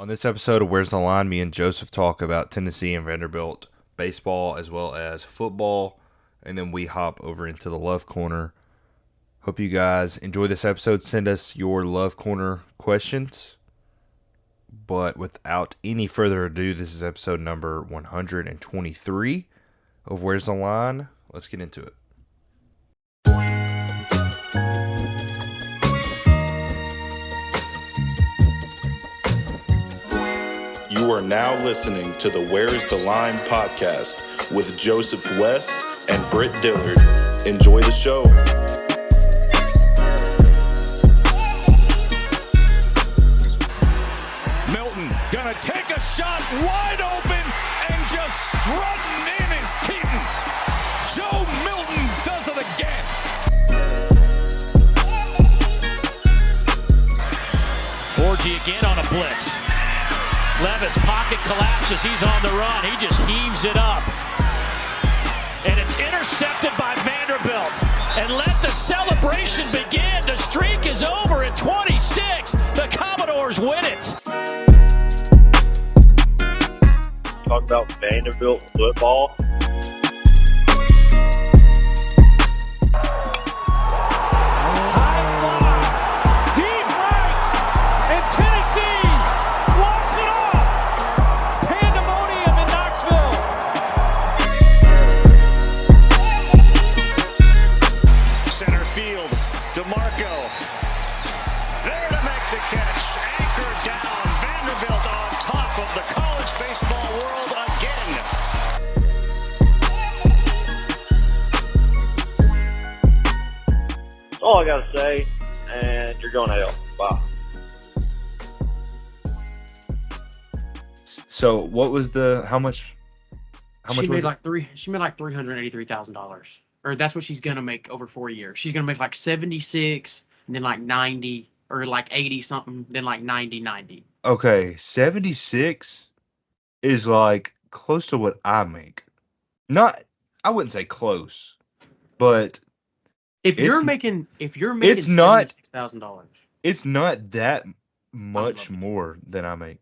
On this episode of Where's the Line, me and Joseph talk about Tennessee and Vanderbilt baseball as well as football, and then we hop over into the Love Corner. Hope you guys enjoy this episode. Send us your Love Corner questions. But without any further ado, this is episode number 123 of Where's the Line. Let's get into it. You are now listening to the Where's the Line podcast with Joseph West and Britt Dillard. Enjoy the show. Milton gonna take a shot wide open and just strutting in is Keaton. Joe Milton does it again. Borgie again on a blitz. Levis pocket collapses. He's on the run. He just heaves it up. And it's intercepted by Vanderbilt. And let the celebration begin. The streak is over at 26. The Commodores win it. Talk about Vanderbilt football. All I gotta say, and you're going to hell. Bye. So, what was how much She made was like $383,000, or that's what she's gonna make over 4 years. She's gonna make like 76, and then like 90, or like 80 something, then like 90. Okay, 76 is like close to what I make. I wouldn't say close, but If you're making it's not $76,000, it's not that much more than I make.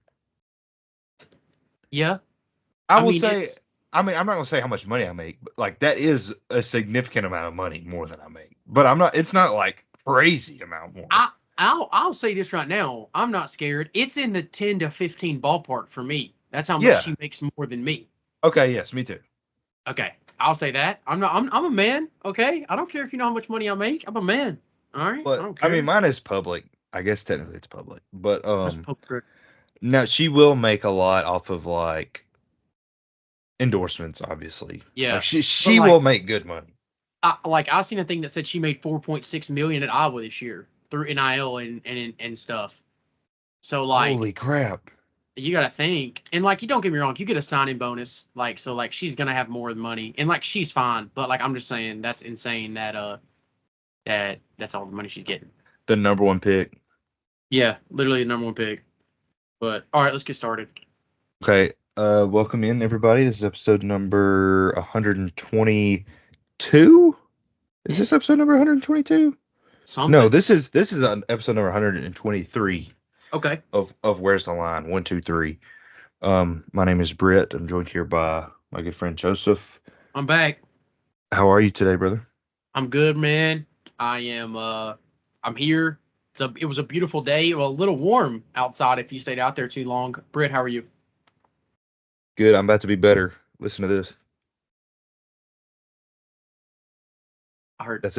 Yeah, I will say. I mean, I'm not gonna say how much money I make, but like that is a significant amount of money more than I make. But I'm not. It's not like crazy amount more. I'll say this right now. I'm not scared. It's in the 10 to 15 ballpark for me. That's how much she makes more than me. Okay. Yes, me too. Okay, I'll say that. I'm a man. Okay, I don't care if you know how much money I make. I'm a man. All right. But I don't care. I mean, mine is public. I guess technically it's public. But That's public. now she will make a lot off of like endorsements, obviously. Yeah. Like, she will make good money. I seen a thing that said she made $4.6 million at Iowa this year through NIL and stuff. So like, Holy crap! you gotta think, and like, you don't get me wrong, you get a signing bonus, like, so like she's gonna have more money, and like she's fine, but like I'm just saying that's insane that that's all the money she's getting. The number one pick. Yeah, literally the number one pick. But all right, let's get started. Okay. Welcome in everybody. This is episode number 122. Is this episode number 122? Something. No, this is episode number 123 Okay. of Where's the Line? 1, 2, 3. My name is Britt. I'm joined here by my good friend Joseph. I'm back. How are you today, brother? I'm good, man. I'm here. It was a beautiful day. Well, a little warm outside if you stayed out there too long. Britt, how are you? Good. I'm about to be better. Listen to this. I heard That's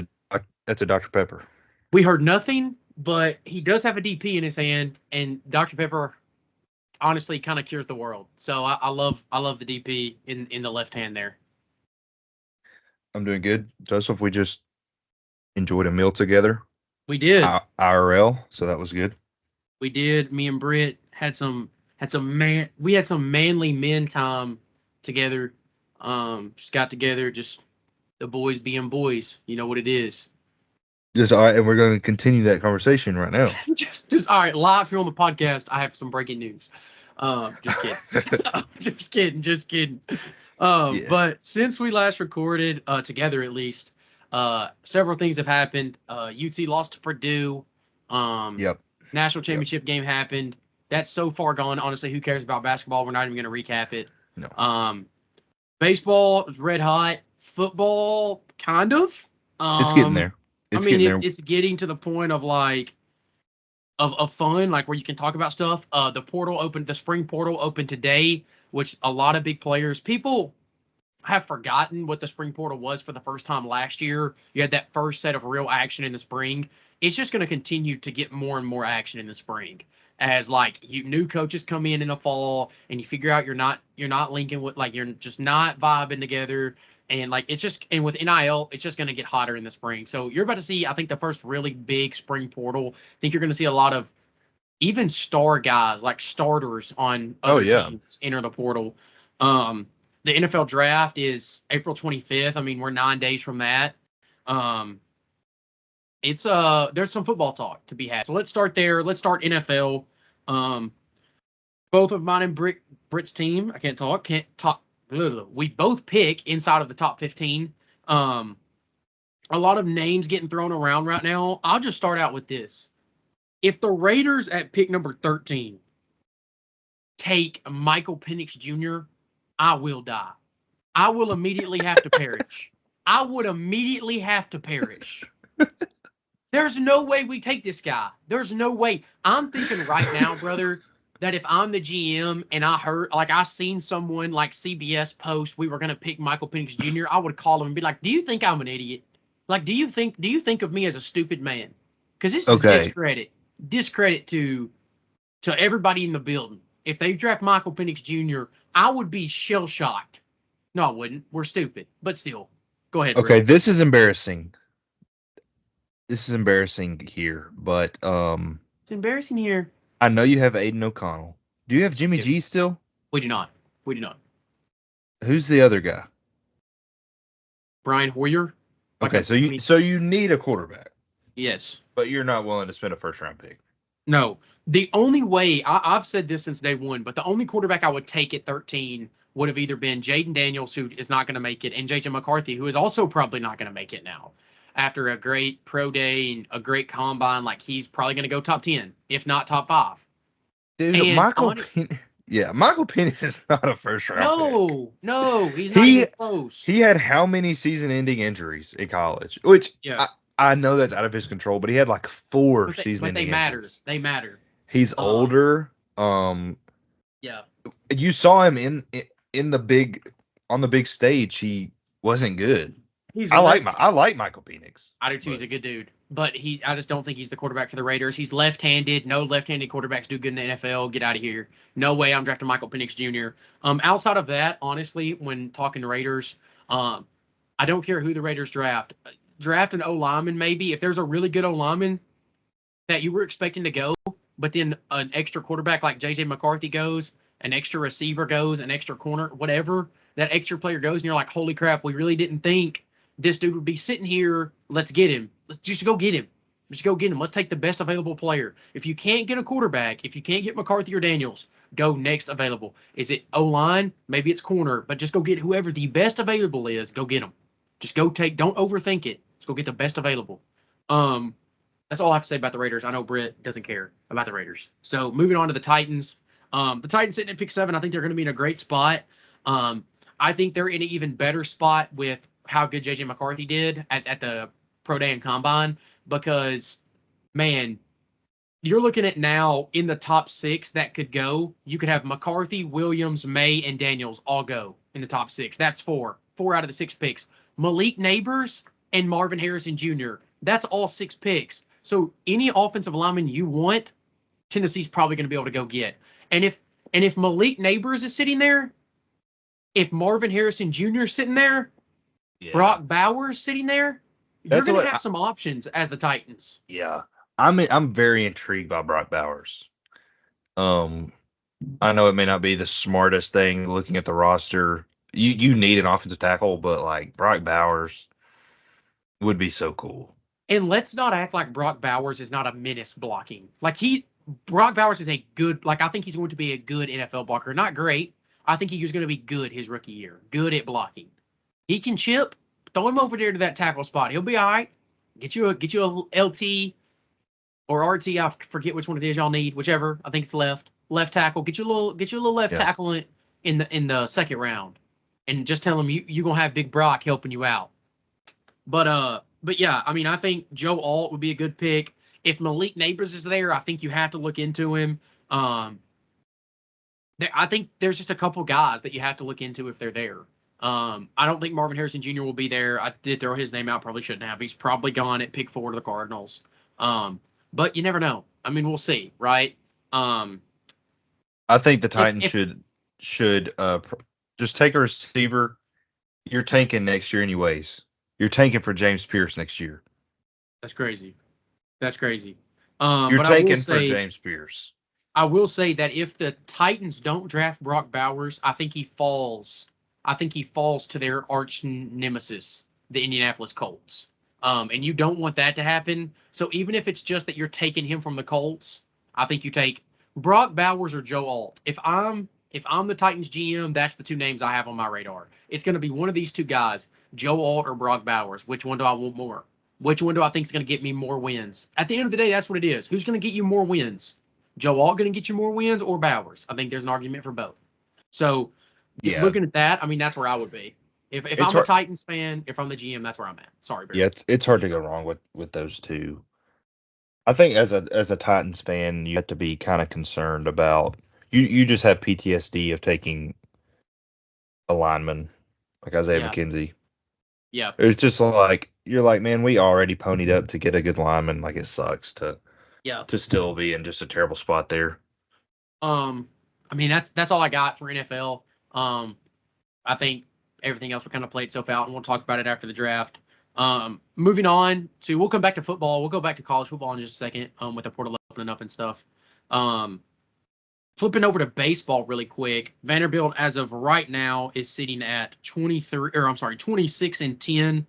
a Dr. Pepper. we heard nothing, but he does have a DP in his hand, and Dr. Pepper honestly kind of cures the world. So I love the DP in the left hand there. I'm doing good. Joseph, we just enjoyed a meal together. We did. IRL, so that was good. We did. Me and Britt had some manly men time together. Just got together, just the boys being boys. You know what it is. Just all right, and we're going to continue that conversation right now. just all right. Live here on the podcast, I have some breaking news. Just kidding. just kidding. Yeah. But since we last recorded together, at least, several things have happened. UT lost to Purdue. Yep. National championship game happened. That's so far gone. Honestly, who cares about basketball? We're not even going to recap it. No. Baseball is red hot. Football, kind of. It's getting there. It's getting to the point of like of fun, like where you can talk about stuff. The spring portal opened today, which a lot of big players, people have forgotten what the spring portal was for the first time last year. You had that first set of real action in the spring. It's just going to continue to get more and more action in the spring as like new coaches come in the fall and you figure out you're not linking with, like, you're just not vibing together. And like, and with NIL, it's just going to get hotter in the spring. So you're about to see, I think, the first really big spring portal. I think you're going to see a lot of even star guys, like starters on other teams enter the portal. The NFL draft is April 25th. I mean, we're 9 days from that. There's some football talk to be had. So let's start there. Let's start NFL. Both of mine and Britt's team, can't talk. We both pick inside of the top 15. A lot of names getting thrown around right now. I'll just start out with this. If the Raiders at pick number 13 take Michael Penix Jr., I will die. I will immediately have to perish. I would immediately have to perish. There's no way we take this guy. There's no way. I'm thinking right now, brother, that if I'm the GM and I seen someone like CBS post we were going to pick Michael Penix Jr., I would call him and be like, do you think I'm an idiot? Like, do you think of me as a stupid man? Because this is discredit to everybody in the building. If they draft Michael Penix Jr., I would be shell-shocked. No, I wouldn't. We're stupid. But still. Go ahead, Okay, Rick. this is embarrassing. This is embarrassing here, but It's embarrassing here. I know you have Aiden O'Connell. Do you have Jimmy G still? We do not. Who's the other guy? Brian Hoyer. Okay, so you need a quarterback. Yes. But you're not willing to spend a first-round pick. No. The only way, I've said this since day one, but the only quarterback I would take at 13 would have either been Jaden Daniels, who is not going to make it, and J.J. McCarthy, who is also probably not going to make it now. After a great pro day and a great combine, like, he's probably going to go top 10, if not top 5. Dude, Michael Penix is not a first-round pick. No, he's not even close. He had how many season-ending injuries in college? Which, I know that's out of his control, but he had like 4 season-ending injuries. They matter. He's older. Yeah. You saw him on the big stage. He wasn't good. I like Michael Penix. I do too. He's a good dude, but I just don't think he's the quarterback for the Raiders. He's left-handed. No left-handed quarterbacks do good in the NFL. Get out of here. No way I'm drafting Michael Penix Jr. Outside of that, honestly, when talking to Raiders, I don't care who the Raiders draft. Draft an O-lineman maybe. If there's a really good O-lineman that you were expecting to go, but then an extra quarterback like J.J. McCarthy goes, an extra receiver goes, an extra corner, whatever, that extra player goes, and you're like, holy crap, we really didn't think this dude would be sitting here. Let's get him. Let's just go get him. Let's take the best available player. If you can't get a quarterback, if you can't get McCarthy or Daniels, go next available. Is it O-line? Maybe it's corner, but just go get whoever the best available is. Go get them. Just go don't overthink it. Let's go get the best available. That's all I have to say about the Raiders. I know Britt doesn't care about the Raiders. So moving on to the Titans. The Titans sitting at pick 7, I think they're going to be in a great spot. I think they're in an even better spot with how good J.J. McCarthy did at the Pro Day and Combine because, man, you're looking at now in the top 6 that could go. You could have McCarthy, Williams, May, and Daniels all go in the top 6. That's 4 out of the 6 picks. Malik Neighbors and Marvin Harrison Jr., that's all 6 picks. So any offensive lineman you want, Tennessee's probably going to be able to go get. And if Malik Neighbors is sitting there, if Marvin Harrison Jr. is sitting there, Brock Bowers sitting there, you're going to have some options as the Titans. Yeah. I'm very intrigued by Brock Bowers. I know it may not be the smartest thing looking at the roster. You need an offensive tackle, but like Brock Bowers would be so cool. And let's not act like Brock Bowers is not a menace blocking. Brock Bowers is a good, I think he's going to be a good NFL blocker. Not great. I think he's going to be good his rookie year. Good at blocking. He can chip. Throw him over there to that tackle spot. He'll be all right. Get you a LT or RT. I forget which one it is y'all need. Whichever. I think it's left. left tackle. Get your little left Yeah. tackle in the second round, and just tell him you gonna have Big Brock helping you out. But yeah, I mean, I think Joe Alt would be a good pick. If Malik Neighbors is there, I think you have to look into him. I think there's just a couple guys that you have to look into if they're there. I don't think Marvin Harrison Jr. will be there. I did throw his name out. Probably shouldn't have. He's probably gone at pick 4 to the Cardinals. But you never know. I mean, we'll see, right? I think the Titans should just take a receiver. You're tanking next year anyways. You're tanking for James Pierce next year. That's crazy. You're You're tanking for James Pierce. I will say that if the Titans don't draft Brock Bowers, I think he falls to their arch nemesis, the Indianapolis Colts. And you don't want that to happen. So even if it's just that you're taking him from the Colts, I think you take Brock Bowers or Joe Alt. If I'm the Titans GM, that's the two names I have on my radar. It's going to be one of these two guys, Joe Alt or Brock Bowers. Which one do I want more? Which one do I think is going to get me more wins? At the end of the day, that's what it is. Who's going to get you more wins? Joe Alt going to get you more wins or Bowers? I think there's an argument for both. So looking at that, I mean, that's where I would be. If I'm a Titans fan, if I'm the GM, that's where I'm at. Sorry, Barry. Yeah, it's hard to go wrong with those two. I think as a Titans fan, you have to be kind of concerned about you just have PTSD of taking a lineman like Isaiah McKenzie. Yeah. It's just like you're like, man, we already ponied up to get a good lineman. Like, it sucks to still be in just a terrible spot there. I mean, that's all I got for NFL. I think everything else will kind of play itself out, and we'll talk about it after the draft. Moving on we'll come back to football. We'll go back to college football in just a second, with the portal opening up and stuff. Flipping over to baseball really quick. Vanderbilt, as of right now, is sitting at 26-10.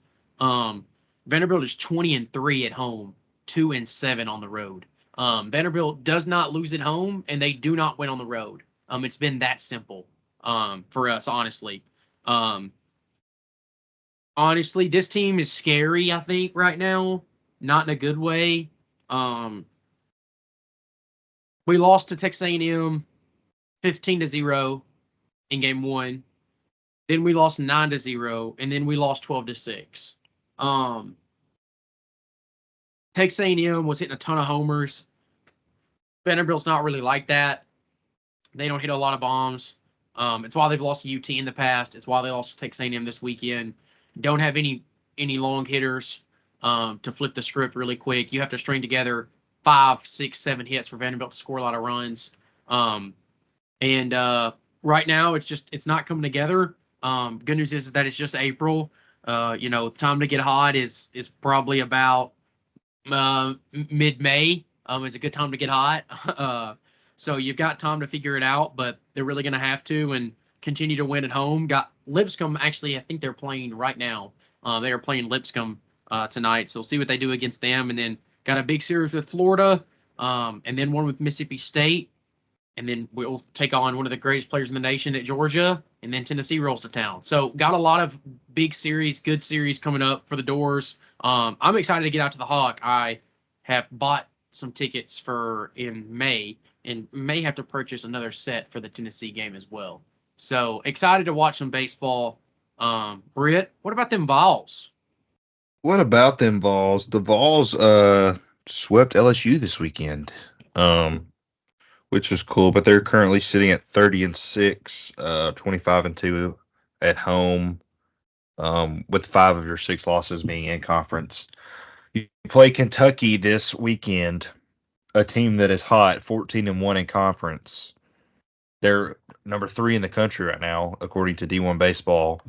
Vanderbilt is 20-3 at home, 2-7 on the road. Vanderbilt does not lose at home, and they do not win on the road. It's been that simple for us, honestly. Honestly, this team is scary, I think, right now. Not in a good way. We lost to Texas A&M 15-0 in game 1. Then we lost 9-0, and then we lost 12-6. Texas A&M was hitting a ton of homers. Vanderbilt's not really like that. They don't hit a lot of bombs. It's why they've lost to UT in the past. It's why they lost to Texas A&M this weekend. Don't have any long hitters to flip the script really quick. You have to string together 5, 6, 7 hits for Vanderbilt to score a lot of runs. And right now it's not coming together. Good news is that it's just April. Time to get hot is probably about mid-May. Is a good time to get hot. So you've got time to figure it out, but they're really going to have to and continue to win at home. Got Lipscomb, actually, I think they're playing right now. They are playing Lipscomb tonight, so we'll see what they do against them. And then got a big series with Florida, and then one with Mississippi State. And then we'll take on one of the greatest players in the nation at Georgia, and then Tennessee rolls to town. So got a lot of big series, good series coming up for the doors. I'm excited to get out to the Hawk. I have bought some tickets in May, and may have to purchase another set for the Tennessee game as well. So excited to watch some baseball. Britt, what about them Vols? What about them Vols? The Vols swept LSU this weekend, which was cool, but they're currently sitting at 30-6, 25-2 at home, with 5 of your 6 losses being in conference. You play Kentucky this weekend, a team that is hot, 14-1 in conference. They're number 3 in the country right now, according to D1 Baseball.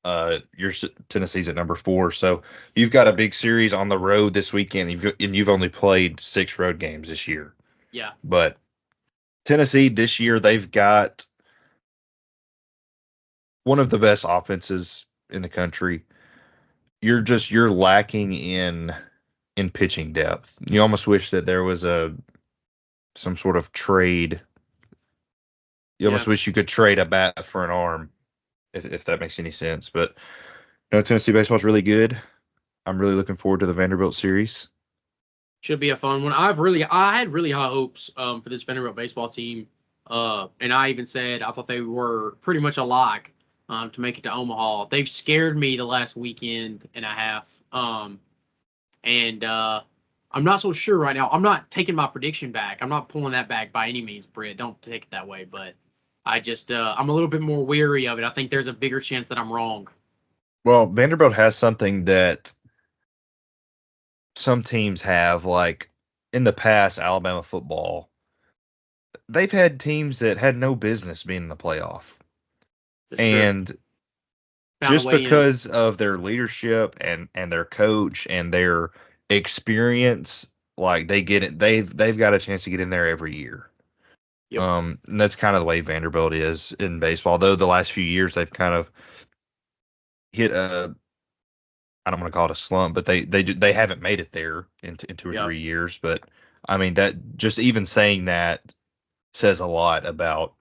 Your Tennessee's at number 4, so you've got a big series on the road this weekend, and you've only played 6 road games this year. Yeah, but Tennessee this year, they've got one of the best offenses in the country. You're lacking in pitching depth. You almost wish that there was some sort of trade. You almost wish you could trade a bat for an arm, if that makes any sense. But Tennessee baseball is really good. I'm really looking forward to the Vanderbilt series. Should be a fun one. I had really high hopes for this Vanderbilt baseball team And I even said I thought they were pretty much a lock to make it to Omaha. They've scared me the last weekend and a half. And I'm not so sure right now. I'm not taking my prediction back. I'm not pulling that back by any means, Britt. Don't take it that way. But I just I'm a little bit more wary of it. I think there's a bigger chance that I'm wrong. Well, Vanderbilt has something that some teams have, like in the past, Alabama football. They've had teams that had no business being in the playoff. That's And true. Found a just way in. because of their leadership and their coach and their experience, like they get it, they've got a chance to get in there every year. Yep. And that's kind of the way Vanderbilt is in baseball. Though the last few years they've kind of hit a, I don't want to call it a slump, but they haven't made it there in 2 or Yep. 3 years. But I mean, that just even saying that says a lot about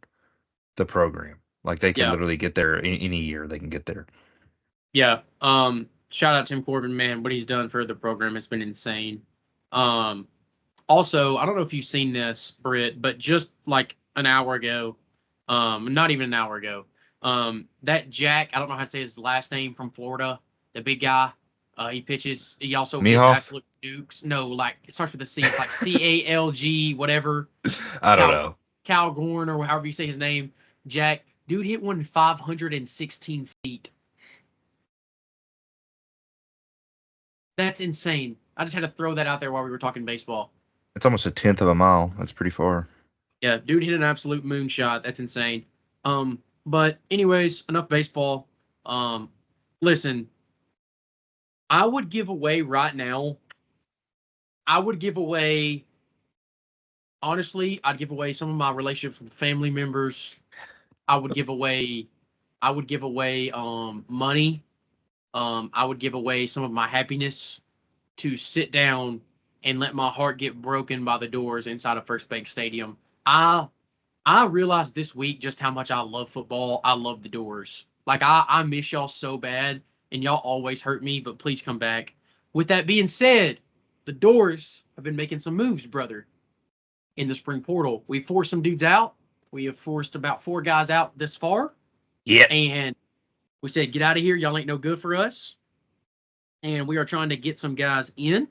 the program. Like they can Yeah. literally get there any year. They can get there. Yeah. Shout out Tim Corbin, man. What he's done for the program has been insane. Also, I don't know if you've seen this, Britt, but just like an hour ago, not even an hour ago, that Jack, I don't know how to say his last name, from Florida, the big guy, he pitches. He also hits Mehoff? absolute dukes. No, like it starts with a C. It's like CALG, whatever. I don't know. Cal Gorn, or however you say his name. Jack, dude hit one 516 feet. That's insane. I just had to throw that out there while we were talking baseball. It's almost a 1/10 of a mile. That's pretty far. Yeah, dude hit an absolute moonshot. That's insane. But anyways, enough baseball. Listen, I would give away right now. Honestly, I'd give away some of my relationships with family members. I would give away money. I would give away some of my happiness to sit down and let my heart get broken by the doors inside of First Bank Stadium. I realized this week just how much I love football. I love the doors. Like I miss y'all so bad, and y'all always hurt me, but please come back. With that being said, the doors have been making some moves, brother, in the spring portal. We forced some dudes out. We have forced about 4 guys out this far. Yeah. And we said, get out of here. Y'all ain't no good for us. And we are trying to get some guys in.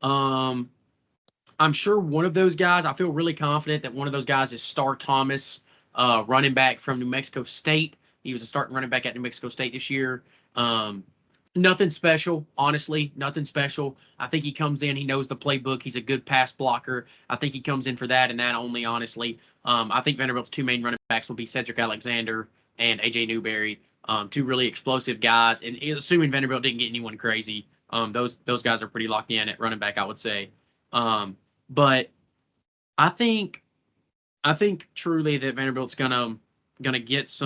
I'm sure one of those guys, I feel really confident that one of those guys is Star Thomas, running back from New Mexico State. He was a starting running back at New Mexico State this year. Nothing special, honestly, nothing special. I think he comes in, he knows the playbook. He's a good pass blocker. I think he comes in for that and that only, honestly. I think Vanderbilt's 2 main running backs will be Cedric Alexander and A.J. Newberry, 2 really explosive guys. And assuming Vanderbilt didn't get anyone crazy, those guys are pretty locked in at running back, I would say. But I think truly that Vanderbilt's gonna get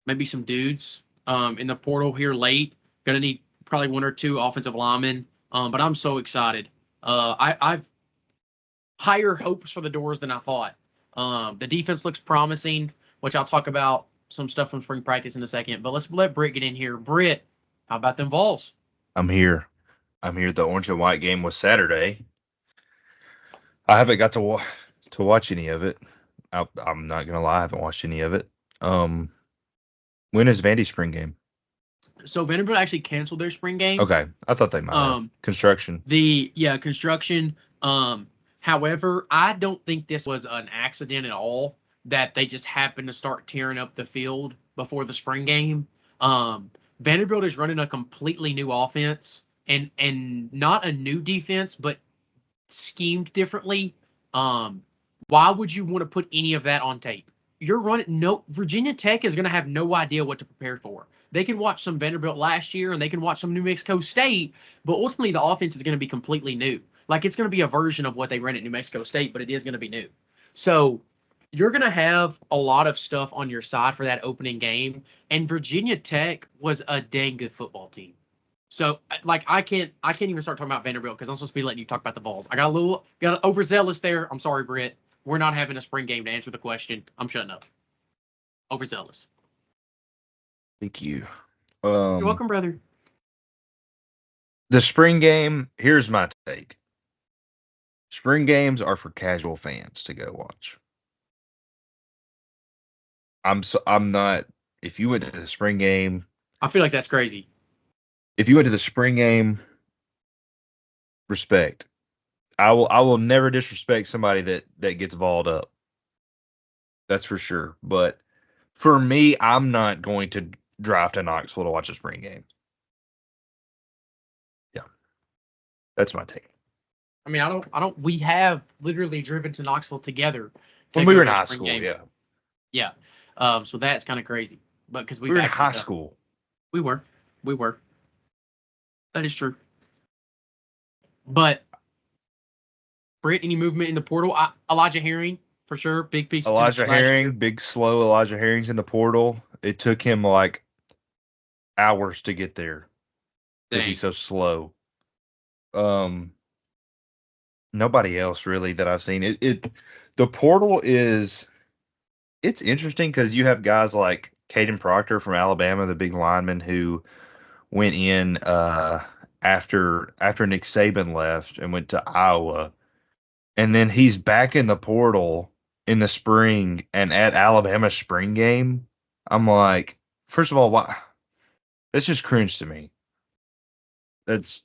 maybe some dudes in the portal here late. Gonna need probably 1 or 2 offensive linemen. But I'm so excited. I've higher hopes for the doors than I thought. The defense looks promising, which I'll talk about some stuff from spring practice in a second. But let's let Britt get in here. Britt, how about them Vols? I'm here. The orange and white game was Saturday. I haven't got to watch any of it. I'm not gonna lie, I haven't watched any of it. When is Vandy's spring game? So Vanderbilt actually canceled their spring game. Okay, I thought they might have. Construction. Construction. However, I don't think this was an accident at all, that they just happened to start tearing up the field before the spring game. Vanderbilt is running a completely new offense and not a new defense, but schemed differently. Why would you want to put any of that on tape? Virginia Tech is going to have no idea what to prepare for. They can watch some Vanderbilt last year and they can watch some New Mexico State, but ultimately the offense is going to be completely new. Like it's going to be a version of what they ran at New Mexico State, but it is going to be new. So you're going to have a lot of stuff on your side for that opening game. And Virginia Tech was a dang good football team. So like I can't even start talking about Vanderbilt because I'm supposed to be letting you talk about the Vols. I got overzealous there. I'm sorry, Britt. We're not having a spring game to answer the question. I'm shutting up. Overzealous. Thank you. You're welcome, brother. The spring game, here's my take. Spring games are for casual fans to go watch. I'm not. If you went to the spring game, I feel like that's crazy. respect. I will never disrespect somebody that gets balled up. That's for sure. But for me, I'm not going to drive to Knoxville to watch a spring game. Yeah, that's my take. I mean, I don't. We have literally driven to Knoxville together. When we were in high school, yeah. Yeah. So that's kind of crazy. But because we were in high school. We were. That is true. But Britt, any movement in the portal? Elijah Herring, for sure. Big piece. Elijah Herring, big slow Elijah Herring's in the portal. It took him like hours to get there because he's so slow. Nobody else really that I've seen. The portal it's interesting because you have guys like Caden Proctor from Alabama, the big lineman who went in after Nick Saban left and went to Iowa. And then he's back in the portal in the spring and at Alabama's spring game. I'm like, first of all, why? That's just cringe to me. That's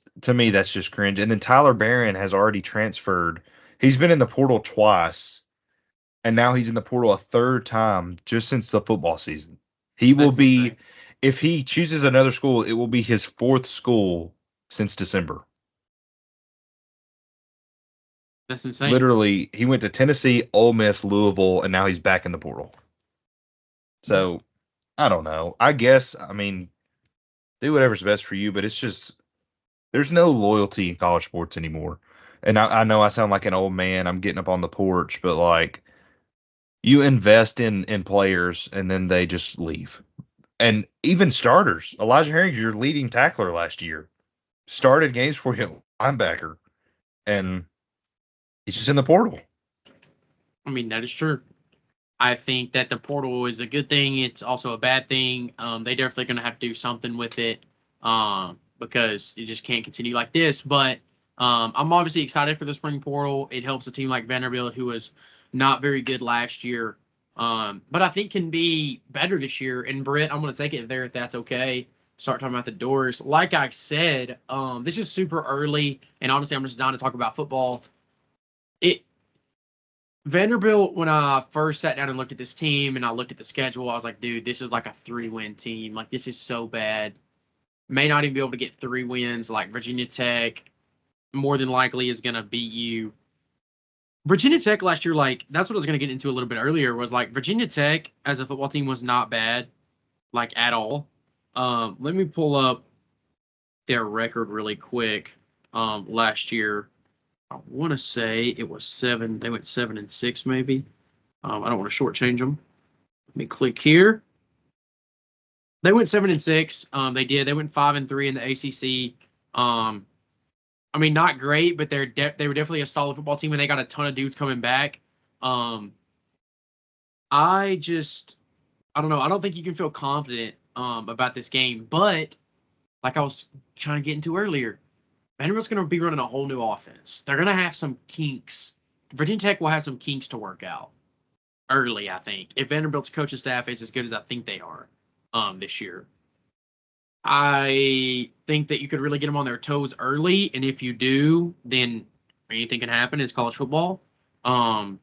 just cringe. And then Tyler Barron has already transferred. He's been in the portal twice, and now he's in the portal a third time just since the football season. He will be, if he chooses another school, it will be his fourth school since December. That's insane. Literally, he went to Tennessee, Ole Miss, Louisville, and now he's back in the portal. So, I don't know. I guess, I mean, do whatever's best for you, but it's just, there's no loyalty in college sports anymore. And I know I sound like an old man. I'm getting up on the porch, but like, you invest in players and then they just leave. And even starters. Elijah Herring's your leading tackler last year. Started games for you, linebacker. And he's just in the portal. I mean, that is true. I think that the portal is a good thing. It's also a bad thing. They definitely going to have to do something with it because it just can't continue like this. But I'm obviously excited for the spring portal. It helps a team like Vanderbilt, who was not very good last year, but I think can be better this year. And Britt, I'm going to take it there if that's okay. Start talking about the doors. Like I said, this is super early, and honestly, I'm just down to talk about football. Vanderbilt, when I first sat down and looked at this team and I looked at the schedule, I was like, dude, this is like a 3-win team. Like, this is so bad. May not even be able to get 3 wins. Like, Virginia Tech more than likely is going to beat you. Virginia Tech last year, like, that's what I was going to get into a little bit earlier, was like Virginia Tech as a football team was not bad, like, at all. Let me pull up their record really quick. Last year, I want to say it was 7. They went 7-6 maybe. I don't want to shortchange them. Let me click here. They went 7-6. They did. They went 5-3 in the ACC. I mean, not great, but they were definitely a solid football team, and they got a ton of dudes coming back. I don't know. I don't think you can feel confident about this game, but like I was trying to get into earlier, Vanderbilt's going to be running a whole new offense. They're going to have some kinks. Virginia Tech will have some kinks to work out early, I think, if Vanderbilt's coaching staff is as good as I think they are this year. I think that you could really get them on their toes early, and if you do, then anything can happen. It's college football. I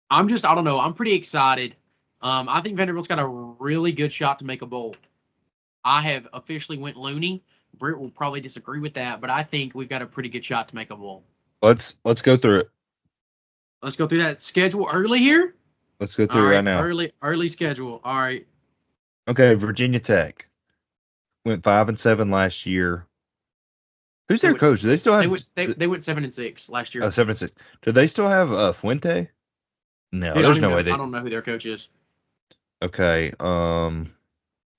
don't know. I'm pretty excited. I think Vanderbilt's got a really good shot to make a bowl. I have officially went loony. Britt will probably disagree with that, but I think we've got a pretty good shot to make a bowl. Let's go through it. Let's go through that schedule early here. Let's go through it right now. Early schedule. All right. Okay, Virginia Tech went 5-7 last year. Who's their coach? Do they still have? They went 7-6 last year. 7-6. Do they still have Fuente? No, Dude, there's no way they. I don't know who their coach is. Okay.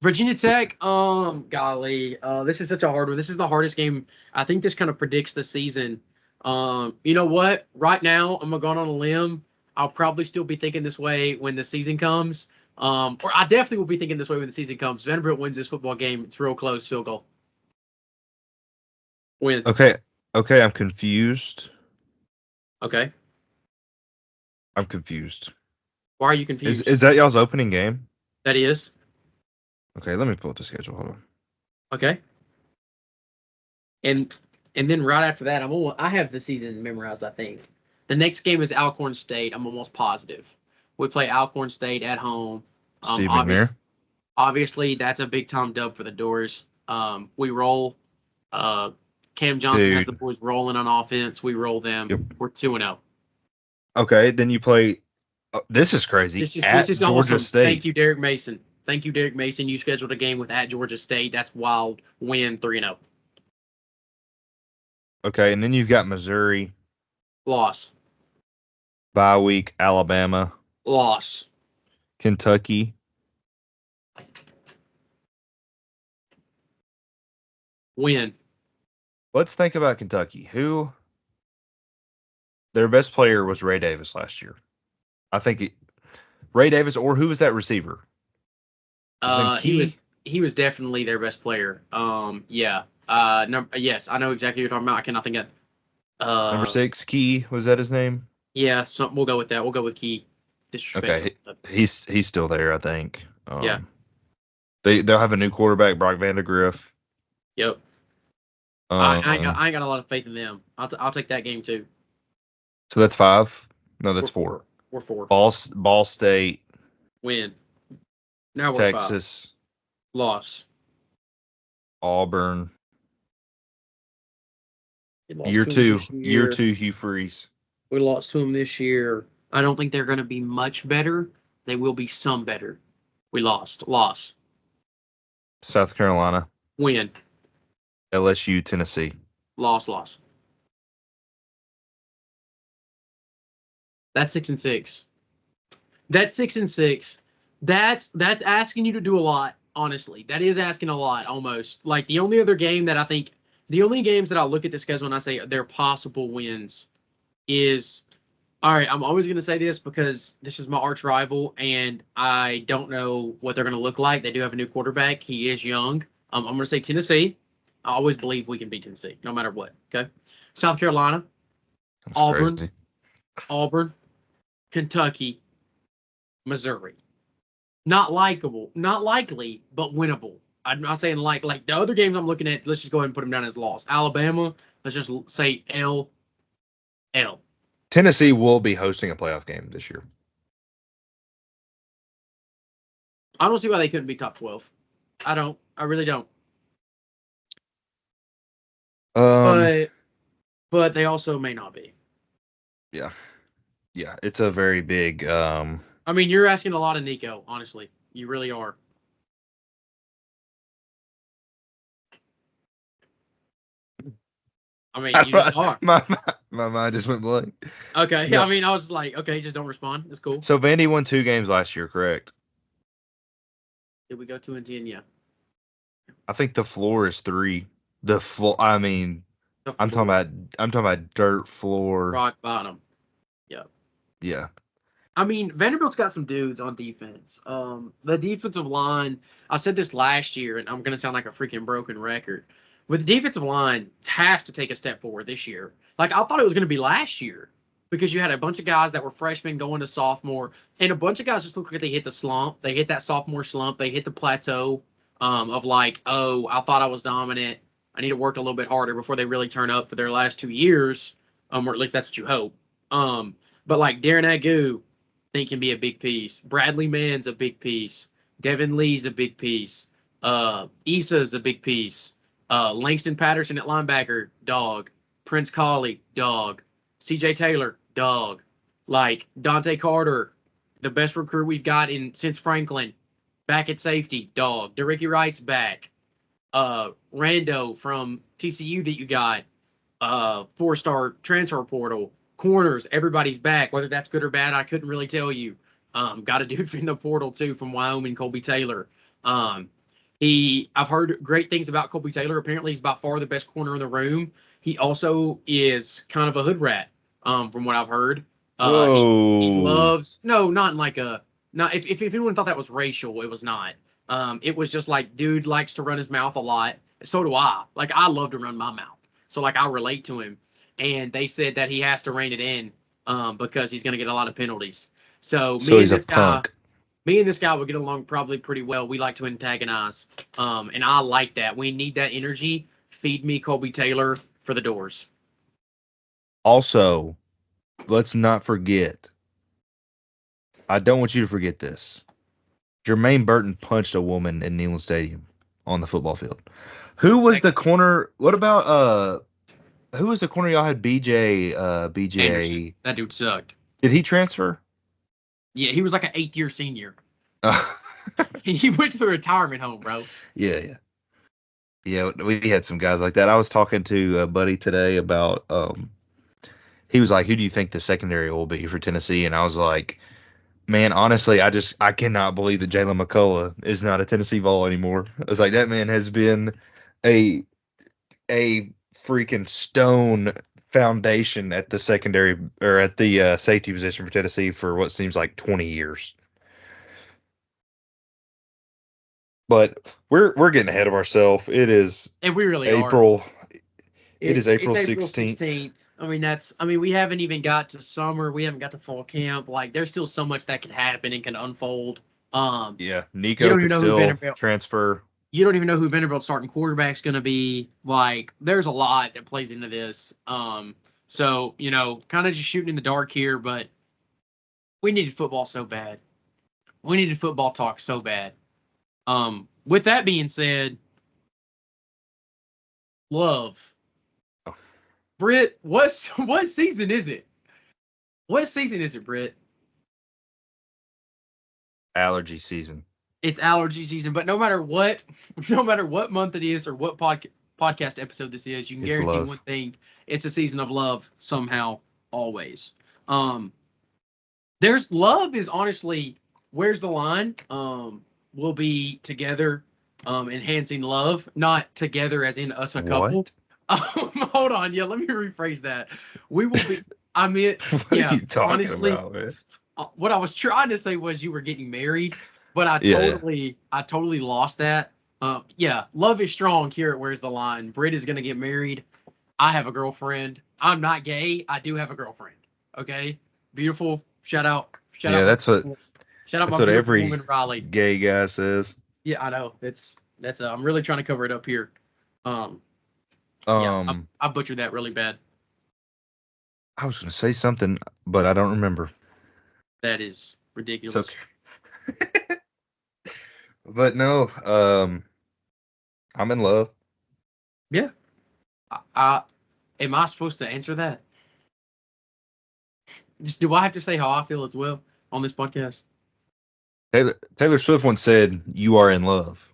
Virginia Tech. Golly, this is such a hard one. This is the hardest game. I think this kind of predicts the season. You know what? Right now, I'm going on a limb. I'll probably still be thinking this way when the season comes. Or I definitely will be thinking this way when the season comes. Vanderbilt wins this football game. It's real close, field goal. Win. Okay, I'm confused. Okay. I'm confused. Why are you confused? Is that y'all's opening game? That is. Okay, let me pull up the schedule. Hold on. Okay. And then right after that, I have the season memorized, I think. The next game is Alcorn State. I'm almost positive. We play Alcorn State at home. Steve McNair. Obviously, that's a big time dub for the Doors. We roll. Cam Johnson has the boys rolling on offense. We roll them. Yep. We're 2-0. Okay, then you play. This is crazy. This is Georgia awesome. State. Thank you, Derek Mason. You scheduled a game with at Georgia State. That's wild. Win 3-0. Okay, and then you've got Missouri. Loss. Bye week, Alabama. Loss. Kentucky. Win. Let's think about Kentucky. Their best player was Ray Davis last year. I think Ray Davis, or who was that receiver? He was definitely their best player. Yeah. Yes, I know exactly what you're talking about. I cannot think of. Number 6, Key. Was that his name? Yeah, we'll go with that. We'll go with Key. Okay, he's still there, I think. Yeah. They'll have a new quarterback, Brock Vandegrift. Yep. I ain't got a lot of faith in them. I'll take that game too. So that's 5. No, that's 4. We're 4. Ball State. Win. Now we're Texas. 5. Loss. Auburn. Year 2, Hugh Freeze. We lost to them this year. I don't think they're going to be much better. They will be some better. We lost. Loss. South Carolina. Win. LSU, Tennessee. Loss. That's 6-6. That's 6-6. That's asking you to do a lot, honestly. That is asking a lot, almost. Like, the only games that I'll look at the schedule and I say they're possible wins is, all right, I'm always going to say this because this is my arch rival, and I don't know what they're going to look like. They do have a new quarterback. He is young. I'm going to say Tennessee. I always believe we can beat Tennessee, no matter what. Okay. South Carolina. That's Auburn. crazy. Auburn. Kentucky. Missouri. Not likely, but winnable. I'm not saying like the other games I'm looking at, let's just go ahead and put them down as loss. Alabama, let's just say L. Tennessee will be hosting a playoff game this year. I don't see why they couldn't be top 12. I don't. I really don't. But they also may not be. Yeah. Yeah, it's a very big I mean, you're asking a lot of Nico, honestly. You really are. I mean, you just are. My mind just went blank. Okay. No. I mean, I was like, okay, just don't respond. It's cool. So Vandy won 2 games last year, correct? Did we go 2-10? Yeah. I think the floor is 3. I'm talking about dirt floor. Rock bottom. Yeah. Yeah. I mean, Vanderbilt's got some dudes on defense. The defensive line, I said this last year, and I'm going to sound like a freaking broken record. With the defensive line, it has to take a step forward this year. Like, I thought it was going to be last year because you had a bunch of guys that were freshmen going to sophomore, and a bunch of guys just look like they hit the slump. They hit that sophomore slump. They hit the plateau of like, oh, I thought I was dominant. I need to work a little bit harder before they really turn up for their last 2 years, or at least that's what you hope. But like Darren Agu, I think can be a big piece. Bradley Mann's a big piece. Devin Lee's a big piece. Issa's a big piece. Langston Patterson at linebacker, dog. Prince Colley, dog. CJ Taylor, dog. Like Dante Carter, the best recruit we've got since Franklin, back at safety, dog. DeRicky Wright's back. Rando from TCU that you got, 4-star transfer portal. Corners, everybody's back. Whether that's good or bad, I couldn't really tell you. Got a dude from the portal too from Wyoming, Colby Taylor. I've heard great things about Colby Taylor. Apparently, he's by far the best corner in the room. He also is kind of a hood rat, from what I've heard. He loves not in like a not. If anyone thought that was racial, it was not. It was just like dude likes to run his mouth a lot. So do I. Like I love to run my mouth. So like I relate to him. And they said that he has to rein it in because he's going to get a lot of penalties. So So he's a punk. me and this guy will get along probably pretty well. We like to antagonize, and I like that. We need that energy. Feed me Colby Taylor for the Doors. Also, let's not forget. I don't want you to forget this. Jermaine Burton punched a woman in Neyland Stadium on the football field. Who was the corner? What about who was the corner y'all had? BJ Anderson. That dude sucked. Did he transfer? Yeah, he was like an 8th-year senior. He went to the retirement home, bro. Yeah. We had some guys like that. I was talking to a buddy today about. He was like, "Who do you think the secondary will be for Tennessee?" And I was like, "Man, honestly, I cannot believe that Jalen McCullough is not a Tennessee Vol anymore." I was like, that man has been a freaking stone foundation at the secondary or at the safety position for Tennessee for what seems like 20 years. But we're getting ahead of ourselves. It is And we really April. are. It is April It's 16th. I mean, we haven't even got to summer. We haven't got to fall camp. Like, there's still so much that can happen and can unfold. Yeah, Nico could still transfer. You don't even know who Vanderbilt's starting quarterback's going to be. Like, there's a lot that plays into this. So, kind of just shooting in the dark here, but we needed football so bad. We needed football talk so bad. With that being said, love. Oh. Britt, what season is it? What season is it, Britt? Allergy season. It's allergy season, but no matter what month it is or what podcast episode this is, you can guarantee love. one thing: it's a season of love somehow, always. There's love is honestly where's the line? We'll be together, enhancing love, not together as in us a couple. What? Hold on, let me rephrase that. We will be. I mean, What are you talking about, man? What I was trying to say was you were getting married, but I totally lost that. Love is strong here at Where's the Line. Britt is gonna get married. I have a girlfriend. I'm not gay. I do have a girlfriend. Okay, beautiful. Shout out. That's what every woman, Riley. Gay guy says. Yeah, I know. That's I'm really trying to cover it up here. I butchered that really bad. I was gonna say something, but I don't remember. That is ridiculous. It's okay. But no, I'm in love. Yeah. Am I supposed to answer that? Do I have to say how I feel as well on this podcast? Taylor Swift once said, "You are in love."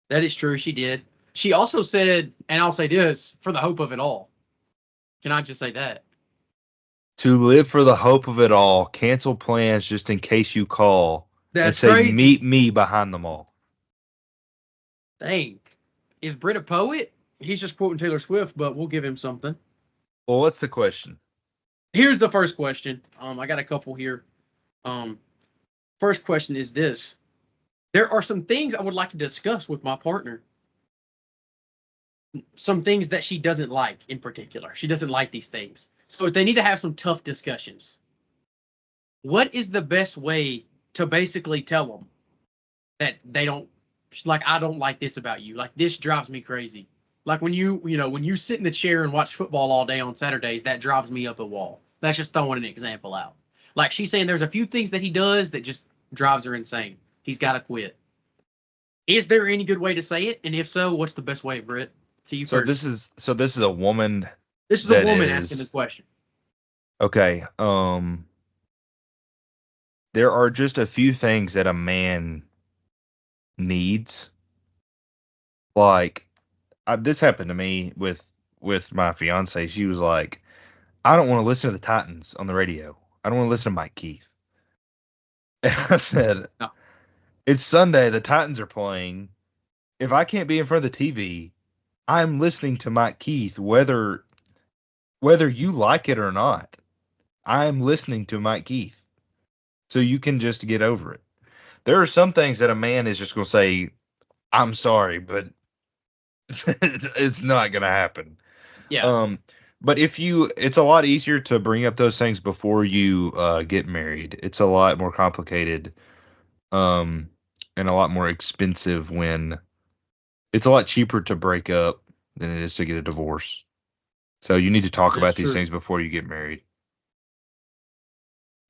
That is true. She did. She also said, and I'll say this, for the hope of it all. Can I just say that? To live for the hope of it all, cancel plans just in case you call. That's and say, crazy. Meet me behind the mall. Dang. Is Britt a poet? He's just quoting Taylor Swift, but we'll give him something. Well, what's the question? Here's the first question. I got a couple here. First question is this. There are some things I would like to discuss with my partner. Some things that she doesn't like in particular. She doesn't like these things. So they need to have some tough discussions. What is the best way to basically tell them that they don't, like, I don't like this about you. Like, this drives me crazy. Like when you sit in the chair and watch football all day on Saturdays, that drives me up a wall. That's just throwing an example out. Like, she's saying there's a few things that he does that just drives her insane. He's got to quit. Is there any good way to say it? And if so, what's the best way, Britt? To you first. This is a woman. This is a woman asking the question. Okay. There are just a few things that a man needs. Like, this happened to me with my fiance. She was like, I don't want to listen to the Titans on the radio. I don't want to listen to Mike Keith. And I said, no. It's Sunday. The Titans are playing. If I can't be in front of the TV, I'm listening to Mike Keith, whether you like it or not. I'm listening to Mike Keith. So you can just get over it. There are some things that a man is just going to say, I'm sorry, but it's not going to happen. Yeah. But it's a lot easier to bring up those things before you get married. It's a lot more complicated, and a lot more expensive when it's a lot cheaper to break up than it is to get a divorce. So you need to talk That's about these true. things before you get married.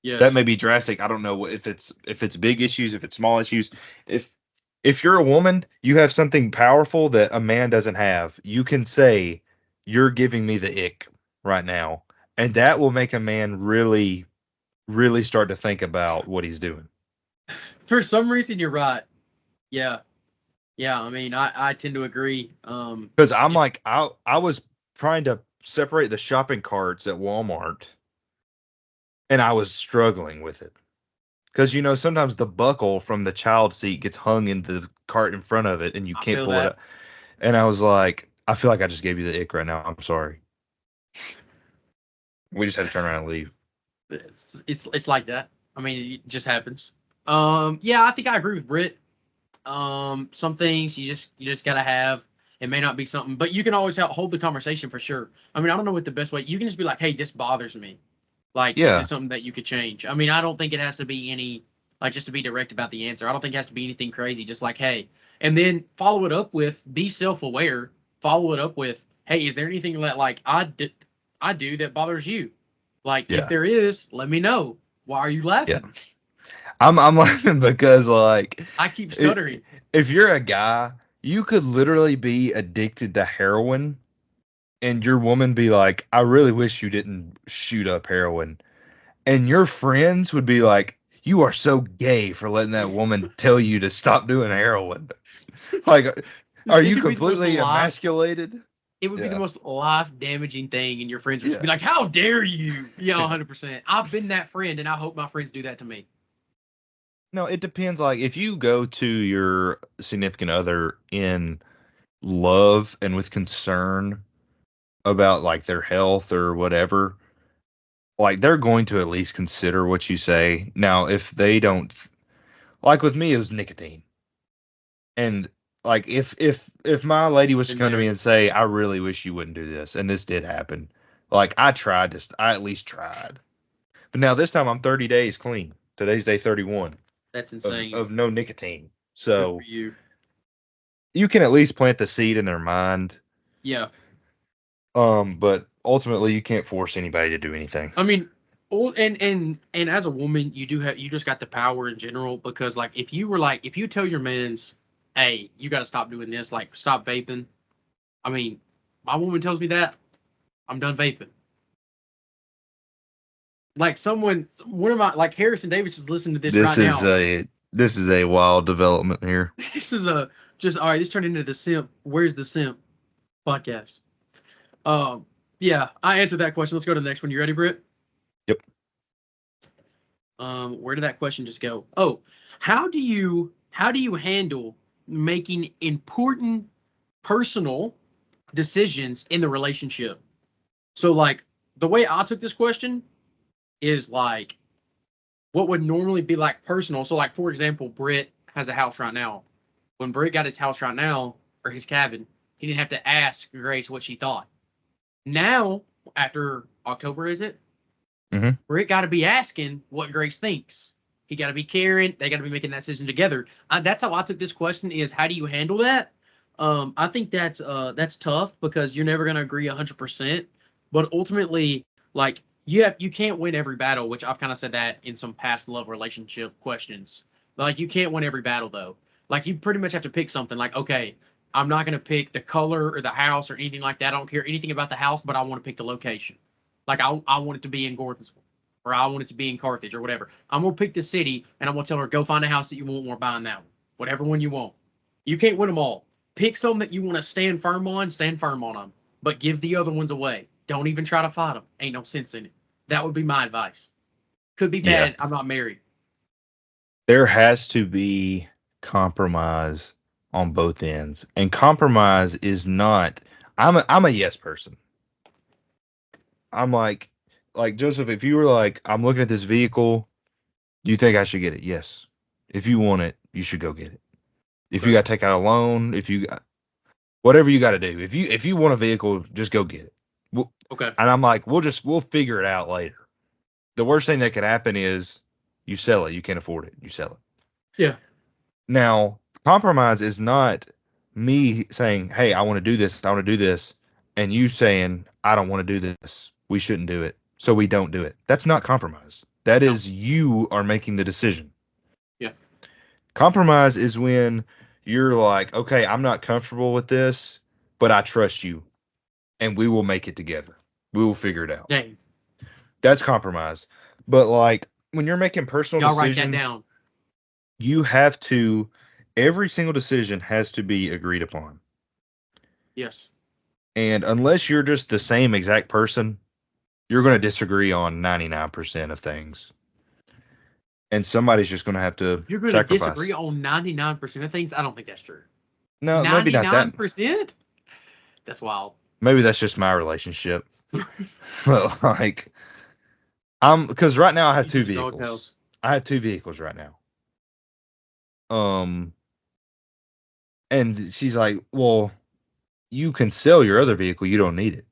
Yes. That may be drastic. I don't know if it's big issues, if it's small issues. If you're a woman, you have something powerful that a man doesn't have. You can say, "You're giving me the ick right now," and that will make a man really, really start to think about what he's doing. For some reason, you're right. Yeah. Yeah. I mean, I tend to agree. Because I'm like, I was trying to separate the shopping carts at Walmart, and I was struggling with it. Because, sometimes the buckle from the child seat gets hung in the cart in front of it, and you I can't feel pull that. it up. And I was like, I feel like I just gave you the ick right now. I'm sorry. We just had to turn around and leave. It's like that. I mean, it just happens. Yeah, I think I agree with Britt. Some things you just gotta have. It may not be something, but you can always hold the conversation for sure. I mean, I don't know what the best way. You can just be like, "Hey, this bothers me. Like, Yeah. is this something that you could change?" I mean, I don't think it has to be any just to be direct about the answer. I don't think it has to be anything crazy. Just like, "Hey," and then follow it up with be self-aware. Follow it up with, "Hey, is there anything that I do that bothers you? Like, Yeah. if there is, let me know. Why are you laughing?" I'm laughing because, like, I keep stuttering. if you're a guy, you could literally be addicted to heroin, and your woman be like, "I really wish you didn't shoot up heroin," and your friends would be like, "You are so gay for letting that woman tell you to stop doing heroin." Like, are It you could be the most completely live- emasculated? It would be Yeah. the most life-damaging thing, and your friends would just Yeah. be like, "How dare you?" Yeah, 100%. I've been that friend, and I hope my friends do that to me. No, it depends. Like, if you go to your significant other in love and with concern about, like, their health or whatever, like, they're going to at least consider what you say. Now, if they don't, like with me, it was nicotine. And, like, if my lady was to Been come to there. me and say, "I really wish you wouldn't do this," and this did happen, like, I at least tried. But now this time I'm 30 days clean. Today's day 31 That's insane. of no nicotine. Good So for you. you can at least plant the seed in their mind. Yeah. But ultimately you can't force anybody to do anything. I mean, and as a woman, you just got the power in general, because like if you tell your man's, "Hey, you got to stop doing this, like stop vaping." I mean, my woman tells me that, I'm done vaping. Like one of my, like Harrison Davis is listening to this right now. This is a wild development here. This is all right. This turned into the simp. Where's the simp podcast? Yeah, I answered that question. Let's go to the next one. You ready, Britt? Yep. Where did that question just go? Oh, how do you handle making important personal decisions in the relationship? So, like, the way I took this question is like, what would normally be like personal. So, like, for example, Britt has a house right now. When Britt got his house right now, or his cabin, he didn't have to ask Grace what she thought. Now, after October, is it? Mhm. Britt got to be asking what Grace thinks. He got to be caring. They got to be making that decision together. That's how I took this question: is how do you handle that? I think that's tough, because you're never gonna agree 100%. But ultimately, like, you can't win every battle, which I've kind of said that in some past love relationship questions. Like, you can't win every battle though. Like, you pretty much have to pick something. Like, okay, I'm not gonna pick the color or the house or anything like that. I don't care anything about the house, but I want to pick the location. Like, I want it to be in Gordonsville, or I want it to be in Carthage, or whatever. I'm gonna pick the city, and I'm gonna tell her, go find a house that you want, we're buying that one. Whatever one you want. You can't win them all. Pick some that you want to stand firm on them, but give the other ones away. Don't even try to fight them. Ain't no sense in it. That would be my advice. Could be bad. Yeah. I'm not married. There has to be compromise on both ends. And compromise is not, I'm a yes person. I'm like Joseph, if you were like, "I'm looking at this vehicle, do you think I should get it?" Yes. If you want it, you should go get it. If you got to take out a loan, whatever you got to do. If you want a vehicle, just go get it. Well, Okay. And I'm like, we'll figure it out later. The worst thing that could happen is you sell it. You can't afford it. You sell it. Yeah. Now, compromise is not me saying, hey, I want to do this. I want to do this. And you saying, I don't want to do this. We shouldn't do it. So we don't do it. That's not compromise. That is you are making the decision. Yeah. Compromise is when you're like, okay, I'm not comfortable with this, but I trust you. And we will make it together. We will figure it out. Dang. That's compromise. But like when you're making personal Y'all decisions, write that down. you have to, every single decision has to be agreed upon. Yes. And unless you're just the same exact person, you're going to disagree on 99% of things. And somebody's just going to have to You're going to sacrifice. disagree on 99% of things? I don't think that's true. No, maybe not that. 99%? That's wild. Maybe that's just my relationship. But like, because right now I have two vehicles. I have two vehicles right now. And she's like, well, you can sell your other vehicle. You don't need it.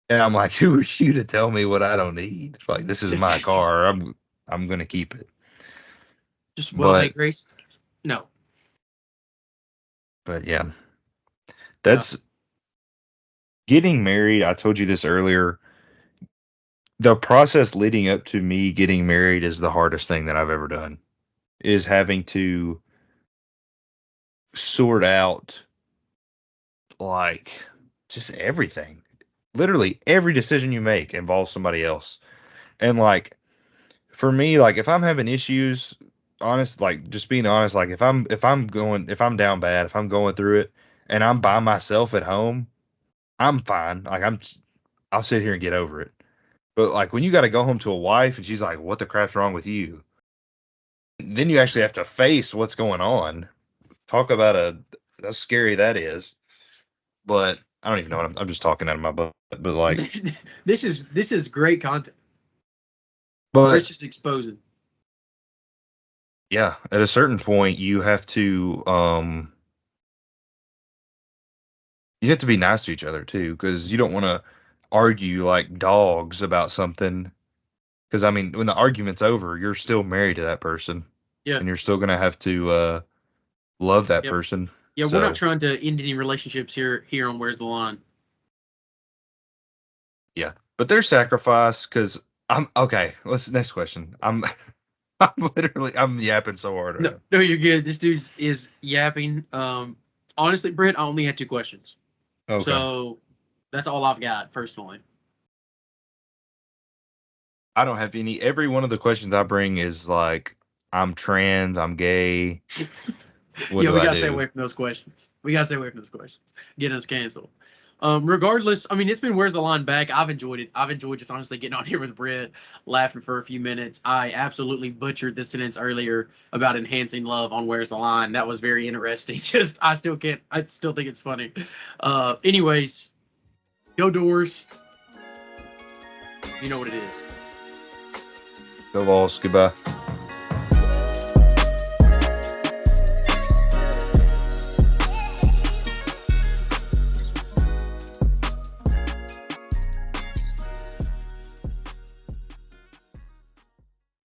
And I'm like, who are you to tell me what I don't need? Like, this is my car. I'm going to keep it. Just hey, Grace. No. But yeah, that's getting married. I told you this earlier. The process leading up to me getting married is the hardest thing that I've ever done, is having to sort out like just everything. Literally every decision you make involves somebody else. And like for me, like if I'm having issues, honest, like just being honest, like if I'm down bad, if I'm going through it and I'm by myself at home, I'm fine. Like I'll sit here and get over it. But like when you got to go home to a wife and she's like, what the crap's wrong with you? Then you actually have to face what's going on. Talk about how scary that is. But I don't even know what I'm just talking out of my butt. But like this is great content. But it's just exposing. Yeah, at a certain point you have to be nice to each other too, because you don't want to argue like dogs about something. Because I mean, when the argument's over, you're still married to that person. Yeah. And you're still gonna have to love that person. Yeah, we're not trying to end any relationships here on Where's the Line. Yeah, but there's sacrifice because I'm okay. Next question. I'm yapping so hard. Right No, you're good. This dude is yapping. Honestly, Britt, I only had 2 questions. Okay. So that's all I've got personally. I don't have any. Every one of the questions I bring is like, I'm trans, I'm gay. We gotta stay away from those questions. Get us canceled. Regardless, I mean, it's been Where's the Line back. I've enjoyed it. I've enjoyed just honestly getting on here with Britt, laughing for a few minutes. I absolutely butchered the sentence earlier about enhancing love on Where's the Line. That was very interesting. I still think it's funny. Anyways, go Doors. You know what it is. Go Vols. Goodbye.